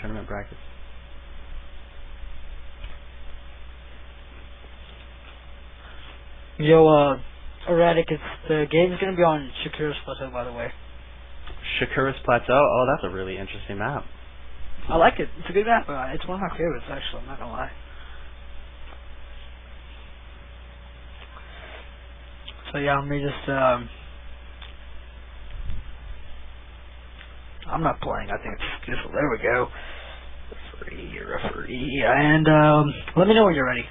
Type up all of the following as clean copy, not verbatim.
tournament brackets. Yo, Erratic, the game's gonna be on Shakira's Plateau, by the way. Shakira's Plateau? Oh, that's a really interesting map. I like it. It's a good map. It's one of my favorites, actually. I'm not gonna lie. So yeah, let me just, I'm not playing. I think it's just, there we go. Referee. And, let me know when you're ready.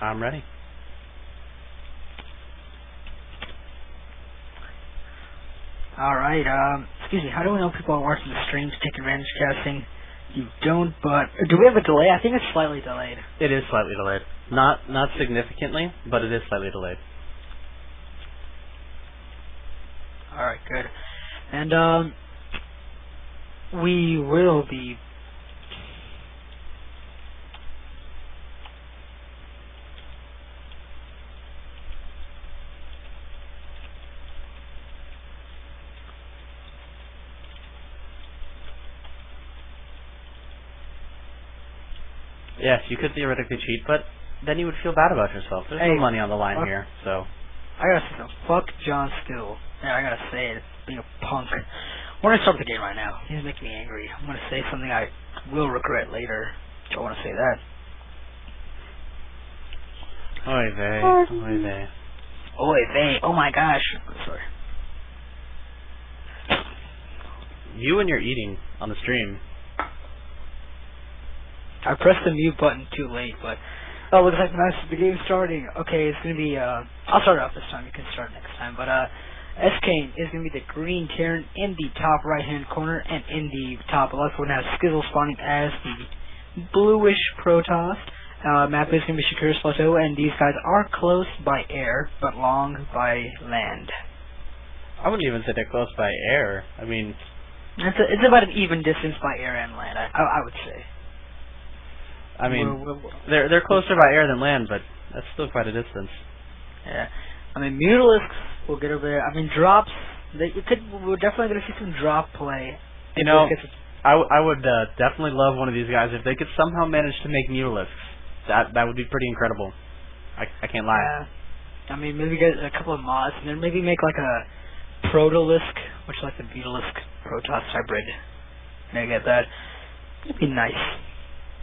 I'm ready. Alright, excuse me, how do we know people are watching the streams, take advantage casting? You don't, but, do we have a delay? I think it's slightly delayed. It is slightly delayed. Not significantly, but it is slightly delayed. Alright, good. And, we will be... Yes, you could theoretically cheat, but then you would feel bad about yourself. There's no money on the line here, so... I gotta say something. Fuck John Still. Yeah, I gotta say it. Being a punk. We're gonna start the game right now. He's making me angry. I'm gonna say something I will regret later. Don't wanna say that. Oy vey. Oy vey. Oy vey. Oh my gosh. Sorry. You and your eating on the stream. I pressed the mute button too late, but... Oh, looks like the game's starting. Okay, it's gonna be, I'll start it off this time. You can start next time. But, S-Kane is gonna be the green Terran in the top right-hand corner, and in the top left, we're gonna have Skizzle spawning as the bluish Protoss. Map is gonna be Shakira's Plateau, and these guys are close by air, but long by land. I wouldn't even say they're close by air. I mean... It's about an even distance by air and land, I would say. I mean, they're closer by air than land, but that's still quite a distance. Yeah. I mean, Mutalisks will get over there. I mean, drops, we're definitely going to see some drop play. You know, I would definitely love one of these guys if they could somehow manage to make Mutalisks. That would be pretty incredible. I can't lie. I mean, maybe get a couple of mods, and then maybe make like a Protolisk, which is like the Mutalisk Protoss hybrid. Maybe get that. It'd be nice.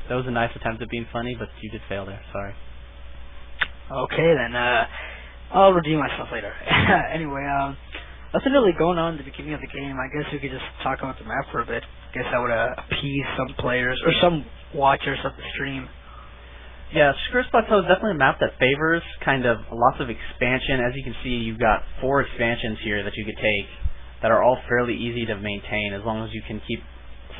That was a nice attempt at being funny, but you did fail there. Sorry. Okay, then, I'll redeem myself later. Anyway, nothing really going on at the beginning of the game. I guess we could just talk about the map for a bit. I guess that would appease some players, or some watchers of the stream. Yeah, Shakira's Plateau is definitely a map that favors kind of lots of expansion. As you can see, you've got 4 expansions here that you could take that are all fairly easy to maintain as long as you can keep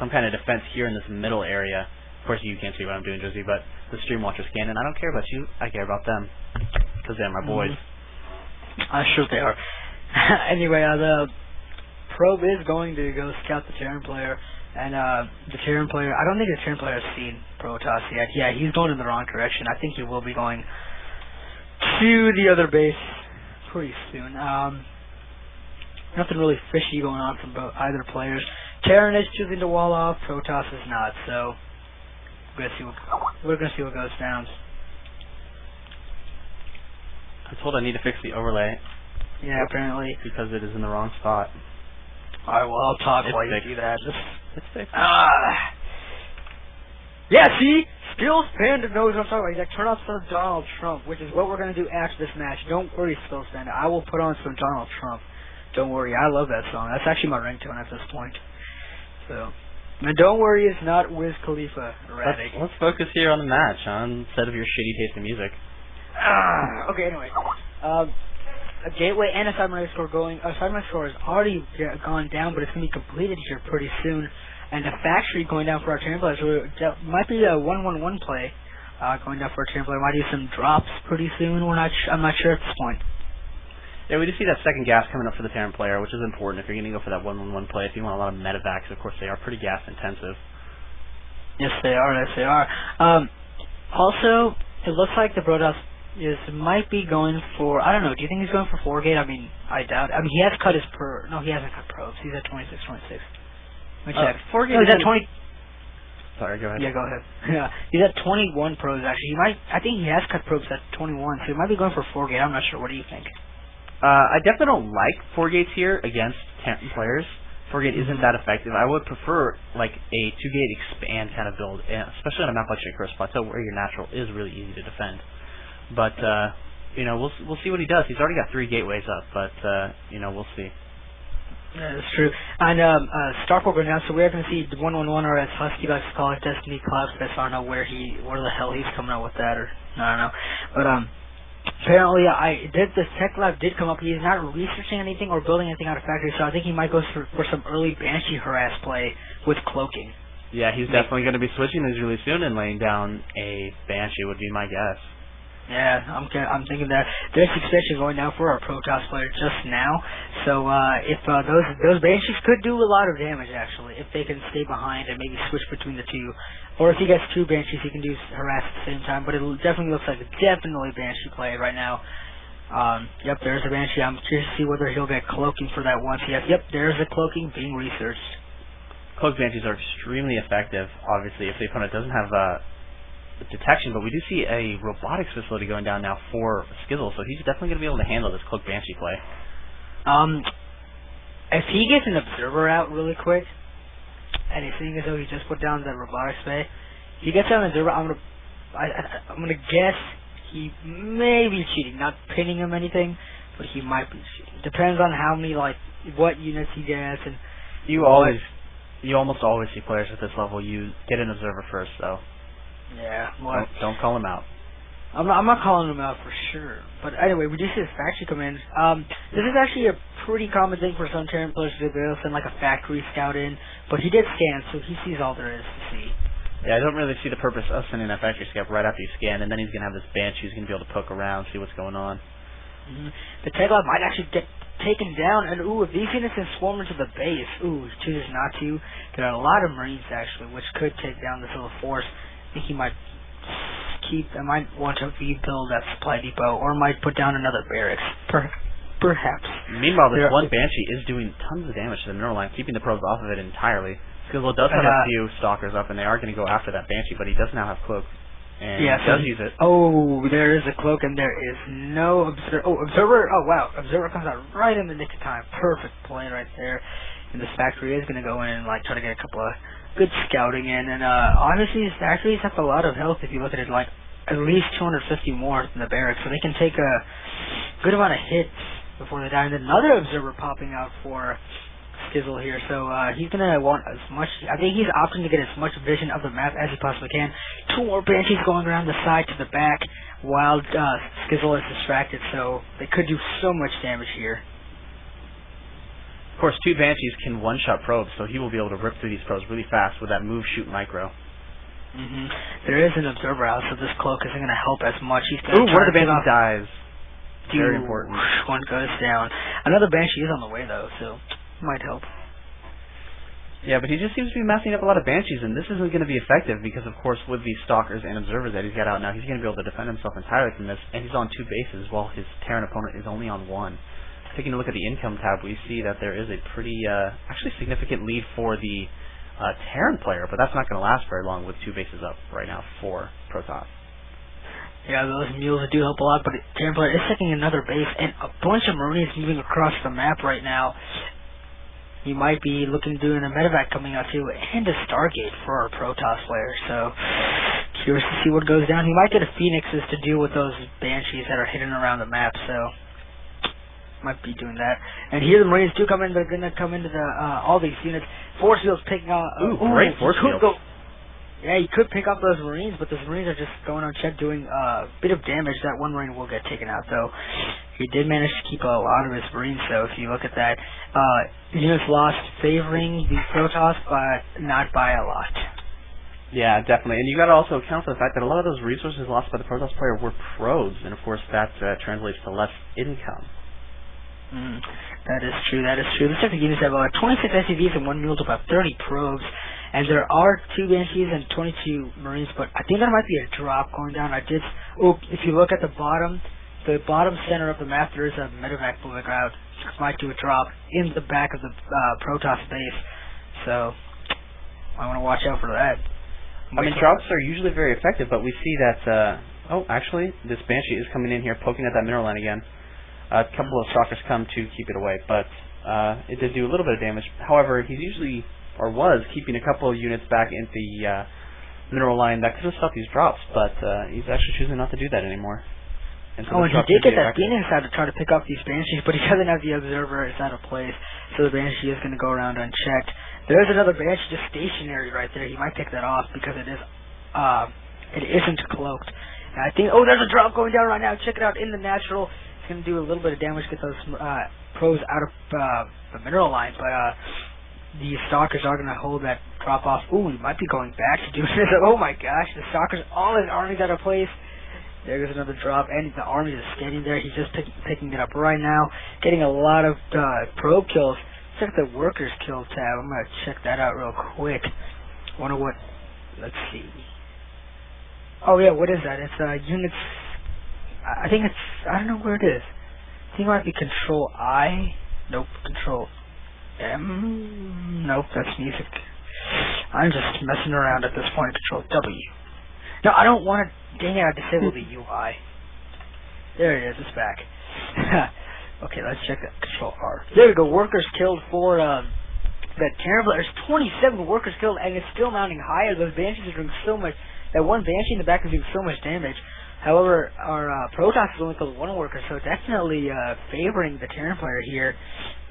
some kind of defense here in this middle area. Of course, you can't see what I'm doing, Josie, but the stream watchers can, and I don't care about you. I care about them, because they're my boys. Sure they are. Anyway, the probe is going to go scout the Terran player, and the Terran player, I don't think the Terran player has seen Protoss yet. Yeah, he's going in the wrong direction. I think he will be going to the other base pretty soon. Nothing really fishy going on from either players. Terran is choosing to wall off, Protoss is not, so... We're gonna see what goes down. I'm told I need to fix the overlay. Yeah, apparently. Because it is in the wrong spot. Alright, well, I'll talk while you do that. It's fixed. Yeah, see? Skills Panda knows what I'm talking about. He's like, turn off some Donald Trump, which is what we're gonna do after this match. Don't worry, Skills Panda. I will put on some Donald Trump. Don't worry, I love that song. That's actually my ringtone at this point. So... And don't worry, it's not Wiz Khalifa, Erratic. Let's focus here on the match, instead of your shitty taste in music. Okay, anyway. A gateway and a Cybernetic score going. A Cybernetic score has already gone down, but it's going to be completed here pretty soon. And a factory going down for our Terran players. So that might be a 1-1-1 play going down for our Terran player. Might do some drops pretty soon. I'm not sure at this point. Yeah, we do see that second gas coming up for the Terran player, which is important if you're going to go for that 1-1-1 play. If you want a lot of medevacs, of course, they are pretty gas intensive. Yes, they are. Yes, they are. Also, it looks like the Protoss might be going for, I don't know, do you think he's going for 4-gate? I mean, I doubt it. I mean, he has cut his no, he hasn't cut probes. He's at 26. Let me check. 4-gate no, he's at 20. Sorry, go ahead. Yeah, go ahead. Yeah, he's at 21 probes actually. I think he has cut probes at 21, so he might be going for 4 gate. I'm not sure. What do you think? I definitely don't like 4 gates here against Terran players. 4 gate isn't that effective. I would prefer like a 2 gate expand kind of build, especially on a map like Shakur's Plateau where your natural is really easy to defend. But we'll see what he does. He's already got 3 gateways up, but we'll see. Yeah, that's true. And Stark will go down, so we're going to see the 111, or as Husky likes to call it, Destiny Cloud Space. I don't know where the hell he's coming out with that, or I don't know. But apparently, the tech lab did come up. He's not researching anything or building anything out of factory, so I think he might go for some early Banshee harass play with cloaking. Yeah, he's definitely going to be switching these really soon and laying down a Banshee would be my guess. Yeah, I'm thinking that there's expansion going down for our Protoss player just now. So if those Banshees could do a lot of damage actually, if they can stay behind and maybe switch between the two. Or if he gets 2 Banshees, he can do harass at the same time. But it definitely looks like a Banshee play right now. Yep, there's a Banshee. I'm curious to see whether he'll get cloaking for that once. Yep, there's a cloaking being researched. Cloaked Banshees are extremely effective, obviously, if the opponent doesn't have detection, but we do see a robotics facility going down now for Skizzle, so he's definitely going to be able to handle this Cloaked Banshee play. If he gets an observer out really quick, and he's seeing as though he just put down the robotics bay, if he gets out an observer, I'm gonna guess he may be cheating, not pinning him anything, but he might be cheating. Depends on how many what units he gets and. You almost always see players at this level. You get an observer first, though. Yeah, don't call him out. I'm not calling him out for sure. But anyway, we do see this factory come in. This is actually a pretty common thing for some Terran players to do. They'll send like a factory scout in, but he did scan, so he sees all there is to see. Yeah, I don't really see the purpose of sending that factory scout right after you scan, and then he's gonna have this Banshee who's gonna be able to poke around, see what's going on. The Tech Lab might actually get taken down, and if these units can swarm into the base, he chooses not to. There are a lot of Marines actually, which could take down this little force. I think he might want to rebuild that supply depot, or might put down another barracks, perhaps. Meanwhile, this one Banshee is doing tons of damage to the mineral line, keeping the probes off of it entirely. Skizzle does have a few stalkers up, and they are going to go after that Banshee, but he does now have cloak, and he does use it. Oh, there is a cloak, and there is no observer. Oh, observer! Oh, wow. Observer comes out right in the nick of time. Perfect play right there. And this factory is going to go in and try to get a couple of good scouting in, and honestly, these factories have a lot of health if you look at it, at least 250 more than the barracks, so they can take a good amount of hits before they die. And then another observer popping out for Skizzle here, so he's gonna want as much. I think he's opting to get as much vision of the map as he possibly can. 2 more Banshees going around the side to the back, while Skizzle is distracted, so they could do so much damage here. Of course, 2 Banshees can one-shot probes, so he will be able to rip through these probes really fast with that move, shoot, micro. There is an observer out, so this cloak isn't going to help as much. He's going to one of the Banshees dies. Very important. One goes down. Another Banshee is on the way, though, so might help. Yeah, but he just seems to be massing up a lot of Banshees, and this isn't going to be effective because, of course, with these stalkers and observers that he's got out now, he's going to be able to defend himself entirely from this, and he's on 2 bases while his Terran opponent is only on 1. Taking a look at the income tab, we see that there is a pretty, actually significant lead for the Terran player, but that's not going to last very long with 2 bases up right now for Protoss. Yeah, those mules do help a lot, but Terran player is taking another base, and a bunch of Marines moving across the map right now. He might be looking to do a medevac coming out too, and a Stargate for our Protoss player, so curious to see what goes down. He might get a Phoenixes to deal with those Banshees that are hidden around the map, so might be doing that. And here the Marines do come in. They're going to come into the all these units. Force fields picking up. Great force field. Yeah, you could pick up those Marines, but those Marines are just going on check doing a bit of damage. That one Marine will get taken out, though. He did manage to keep a lot of his Marines, though, if you look at that. Units lost favoring the Protoss, but not by a lot. Yeah, definitely. And you got to also account for the fact that a lot of those resources lost by the Protoss player were probes, and of course that translates to less income. That is true, that is true. Looks like the units have 26 SUVs and 1 mule to about 30 probes, and there are 2 Banshees and 22 Marines, but I think there might be a drop going down. If you look at the bottom center of the map, there is a medevac moving out. Might do a drop in the back of the Protoss base, so I want to watch out for that. I mean, drops are usually very effective, but we see that, oh, actually, this Banshee is coming in here, poking at that mineral line again. A couple of stalkers come to keep it away, but it did do a little bit of damage. However, he's usually, or was, keeping a couple of units back in the mineral line that could have stopped these drops, but he's actually choosing not to do that anymore. And so and he did get that Phoenix out to try to pick off these Banshees, but he doesn't have the Observer. It's out of place, so the Banshee is going to go around unchecked. There's another Banshee just stationary right there. He might pick that off because it isn't cloaked. And I think, oh, there's a drop going down right now. Check it out in the natural. It's going to do a little bit of damage, get those pros out of the mineral line, but the Stalkers are going to hold that drop off. Ooh, he might be going back to do this. Oh my gosh, the Stalkers, all his army's out of place. There's another drop, and the army is standing there. He's just picking it up right now, getting a lot of probe kills. Check the workers kill tab. I'm going to check that out real quick. Wonder what, let's see. Oh yeah, what is that? It's units, I think it's, I don't know where it is. I think it might be Control I. Nope, Control M. Nope, that's music. I'm just messing around at this point. Control W. No, I don't want to. Dang it, I disabled the UI. There it is, it's back. Okay, let's check that. Control R. There we go, workers killed for that terrible. There's 27 workers killed, and it's still mounting higher. Those Banshees are doing so much. That one Banshee in the back is doing so much damage. However, our Protoss has only killed one worker, so definitely favoring the Terran player here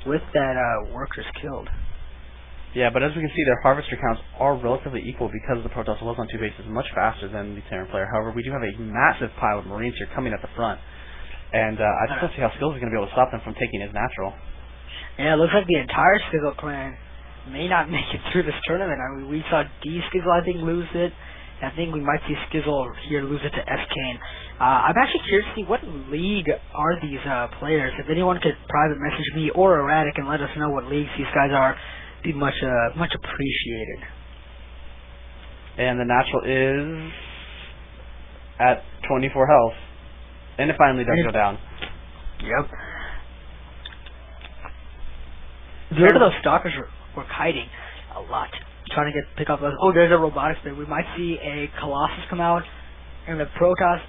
with that workers killed. Yeah, but as we can see, their harvester counts are relatively equal because the Protoss was on 2 bases much faster than the Terran player. However, we do have a massive pile of Marines here coming at the front, and I just don't see how Skills is going to be able to stop them from taking his natural. Yeah, it looks like the entire Skizzle clan may not make it through this tournament. I mean, we saw D-Skizzle, I think, lose it. I think we might see Skizzle here lose it to S-Kane. I'm actually curious to see what league are these players. If anyone could private message me or Erratic and let us know what leagues these guys are, be much appreciated. And the natural is at 24 health, and it finally does go down. Yep. Look at those Stalkers were kiting a lot, trying to pick up those. Oh, there's a robotics there. We might see a Colossus come out, and the Protoss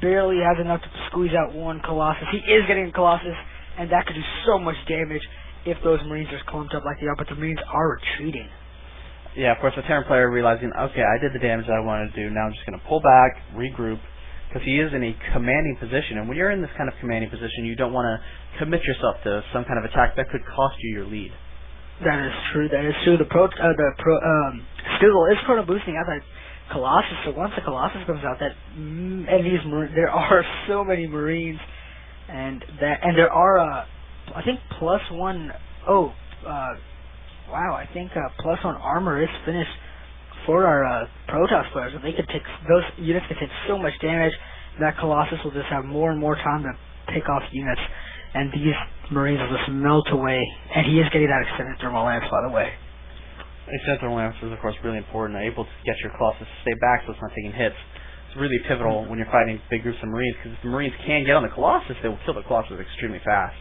barely has enough to squeeze out one Colossus. He is getting a Colossus, and that could do so much damage if those Marines are clumped up like they are, but the Marines are retreating. Yeah, of course, the Terran player realizing, okay, I did the damage that I wanted to do, now I'm just going to pull back, regroup, because he is in a commanding position, and when you're in this kind of commanding position, you don't want to commit yourself to some kind of attack that could cost you your lead. That is true, that is true. The Skizzle is chrono boosting out that Colossus, so once the Colossus comes out, there are so many Marines, and there are, I think +1, wow, I think +1 armor is finished for our Protoss players. They could take, those units can take so much damage that Colossus will just have more and more time to pick off units, and these Marines will just melt away, and he is getting that extended thermal lance, by the way. Extended thermal lance is, of course, really important, able to get your Colossus to stay back so it's not taking hits. It's really pivotal when you're fighting big groups of Marines, because if the Marines can get on the Colossus, they will kill the Colossus extremely fast.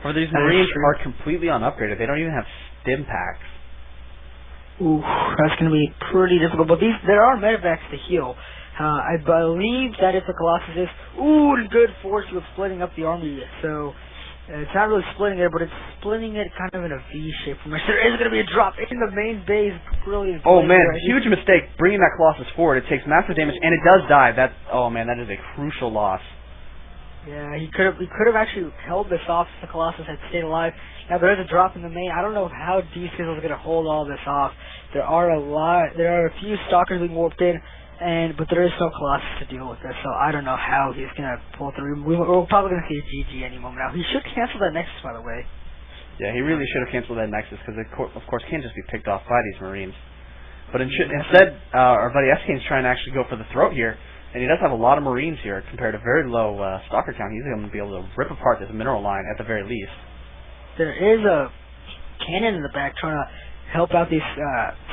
Or these Marines are completely unupgraded. They don't even have stim packs. Ooh, that's going to be pretty difficult. But there are medevacs to heal. I believe that if the Colossus is good force with splitting up the army. So it's not really splitting it, but it's splitting it kind of in a V shape. There is going to be a drop in the main base. Brilliant. Oh man, huge mistake bringing that Colossus forward. It takes massive damage and it does die. Oh man, that is a crucial loss. Yeah, he could have actually held this off if the Colossus had stayed alive. Now there is a drop in the main. I don't know how D-Skizzle is going to hold all this off. There are a few Stalkers being warped in, but there is no Colossus to deal with this, so I don't know how he's going to pull through. We're probably going to see a GG any moment now. He should cancel that Nexus, by the way. Yeah, he really should have canceled that Nexus, because it, of course, can't just be picked off by these Marines. But instead, our buddy S-Kane's trying to actually go for the throat here. And he does have a lot of Marines here compared to very low Stalker count. He's going to be able to rip apart this mineral line at the very least. There is a cannon in the back trying to help out these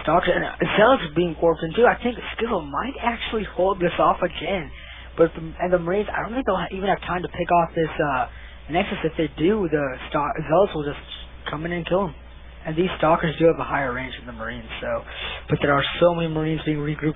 Stalkers. And Zealous is being warped in too. I think Skizzle might actually hold this off again. But the Marines, I don't think they'll even have time to pick off this Nexus. If they do, the Zealots will just come in and kill them. And these Stalkers do have a higher range than the Marines. But there are so many Marines being regrouped.